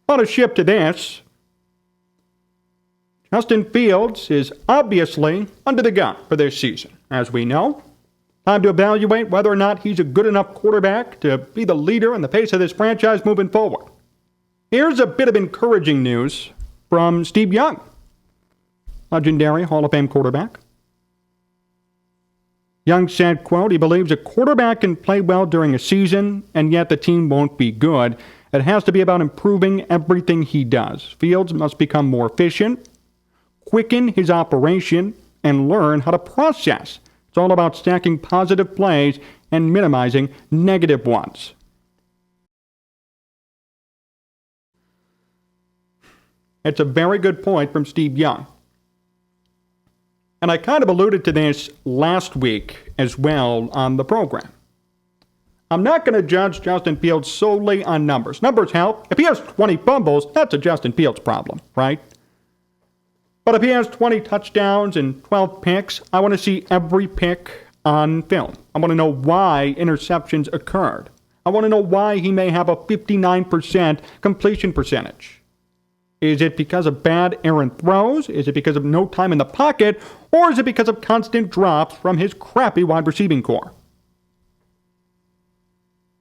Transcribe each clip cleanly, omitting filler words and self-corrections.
On a ship to this, Justin Fields is obviously under the gun for this season, as we know. Time to evaluate whether or not he's a good enough quarterback to be the leader and the face of this franchise moving forward. Here's a bit of encouraging news from Steve Young, legendary Hall of Fame quarterback. Young said, quote, he believes a quarterback can play well during a season, and yet the team won't be good. It has to be about improving everything he does. Fields must become more efficient, quicken his operation, and learn how to process. It's all about stacking positive plays and minimizing negative ones. It's a very good point from Steve Young. And I kind of alluded to this last week as well on the program. I'm not going to judge Justin Fields solely on numbers. Numbers help. If he has 20 fumbles, that's a Justin Fields problem, right? But if he has 20 touchdowns and 12 picks, I want to see every pick on film. I want to know why interceptions occurred. I want to know why he may have a 59% completion percentage. Is it because of bad errant throws? Is it because of no time in the pocket? Or is it because of constant drops from his crappy wide receiving core?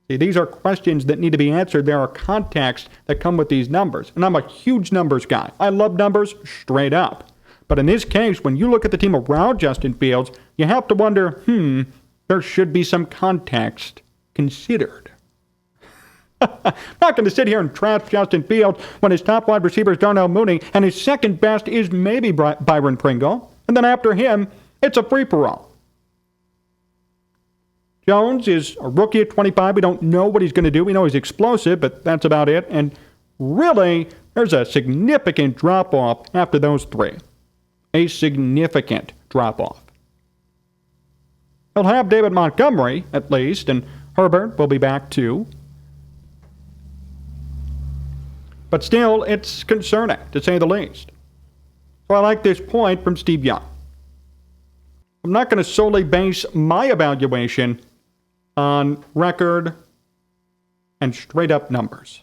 See, these are questions that need to be answered. There are contexts that come with these numbers. And I'm a huge numbers guy. I love numbers straight up. But in this case, when you look at the team around Justin Fields, you have to wonder, there should be some context considered. I'm not going to sit here and trash Justin Fields when his top wide receiver is Darnell Mooney and his second best is maybe Byron Pringle. And then after him, it's a free-for-all. Jones is a rookie at 25. We don't know what he's going to do. We know he's explosive, but that's about it. And really, there's a significant drop-off after those three. A significant drop-off. He'll have David Montgomery, at least, and Herbert will be back too. But still, it's concerning, to say the least. So I like this point from Steve Young. I'm not going to solely base my evaluation on record and straight-up numbers.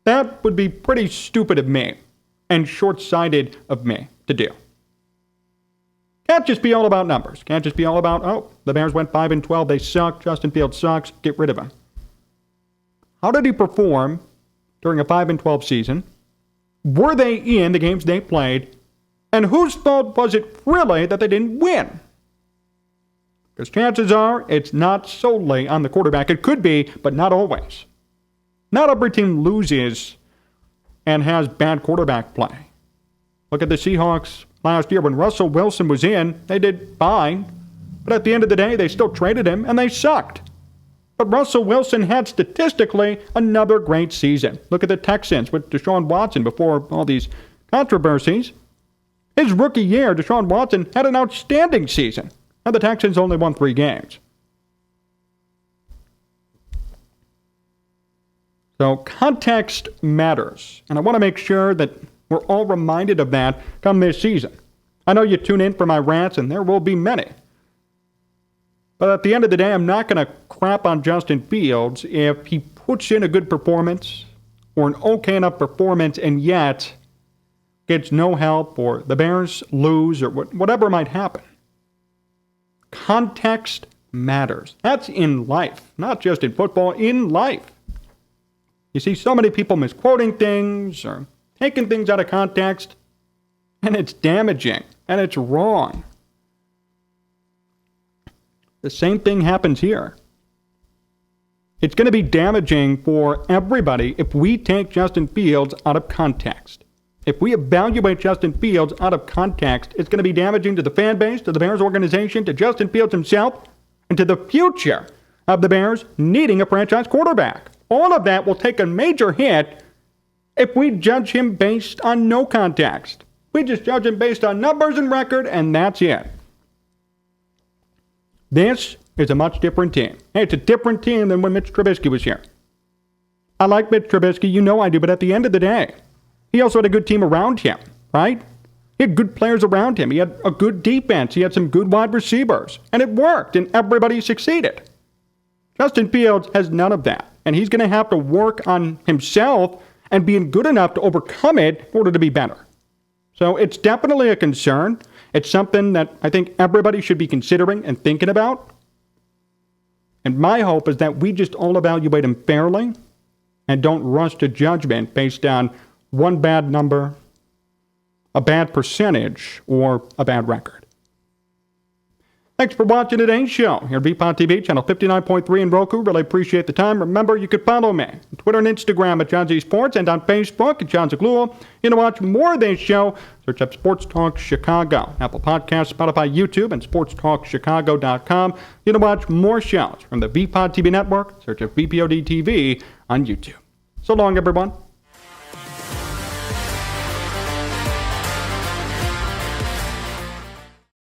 That would be pretty stupid of me and short-sighted of me to do. Can't just be all about numbers. Can't just be all about, the Bears went 5-12, they suck, Justin Fields sucks, get rid of him. How did he perform during a 5-12 season? Were they in the games they played? And whose fault was it really that they didn't win? Because chances are it's not solely on the quarterback. It could be, but not always. Not every team loses and has bad quarterback play. Look at the Seahawks last year. When Russell Wilson was in, they did fine. But at the end of the day, they still traded him, and they sucked. But Russell Wilson had statistically another great season. Look at the Texans with Deshaun Watson before all these controversies. His rookie year, Deshaun Watson had an outstanding season, and the Texans only won 3 games. So context matters, and I want to make sure that we're all reminded of that come this season. I know you tune in for my rants, and there will be many. But at the end of the day, I'm not going to crap on Justin Fields if he puts in a good performance or an okay enough performance and yet gets no help or the Bears lose or whatever might happen. Context matters. That's in life, not just in football, in life. You see so many people misquoting things or taking things out of context, and it's damaging, and it's wrong. The same thing happens here. It's going to be damaging for everybody if we take Justin Fields out of context. If we evaluate Justin Fields out of context, it's going to be damaging to the fan base, to the Bears organization, to Justin Fields himself, and to the future of the Bears needing a franchise quarterback. All of that will take a major hit if we judge him based on no context. We just judge him based on numbers and record, and that's it. This is a much different team. Hey, it's a different team than when Mitch Trubisky was here. I like Mitch Trubisky, you know I do, but at the end of the day, he also had a good team around him, right? He had good players around him. He had a good defense. He had some good wide receivers. And it worked, and everybody succeeded. Justin Fields has none of that, and he's going to have to work on himself and being good enough to overcome it in order to be better. So it's definitely a concern. It's something that I think everybody should be considering and thinking about. And my hope is that we just all evaluate him fairly and don't rush to judgment based on one bad number, a bad percentage, or a bad record. Thanks for watching today's show here at VPOD TV, channel 59.3 in Roku. Really appreciate the time. Remember, you could follow me on Twitter and Instagram at Jon Z Sports and on Facebook at Jon Zaghloul. You can watch more of this show. Search up Sports Talk Chicago, Apple Podcasts, Spotify, YouTube, and sportstalkchicago.com. You can watch more shows from the VPOD TV network. Search up VPOD TV on YouTube. So long, everyone.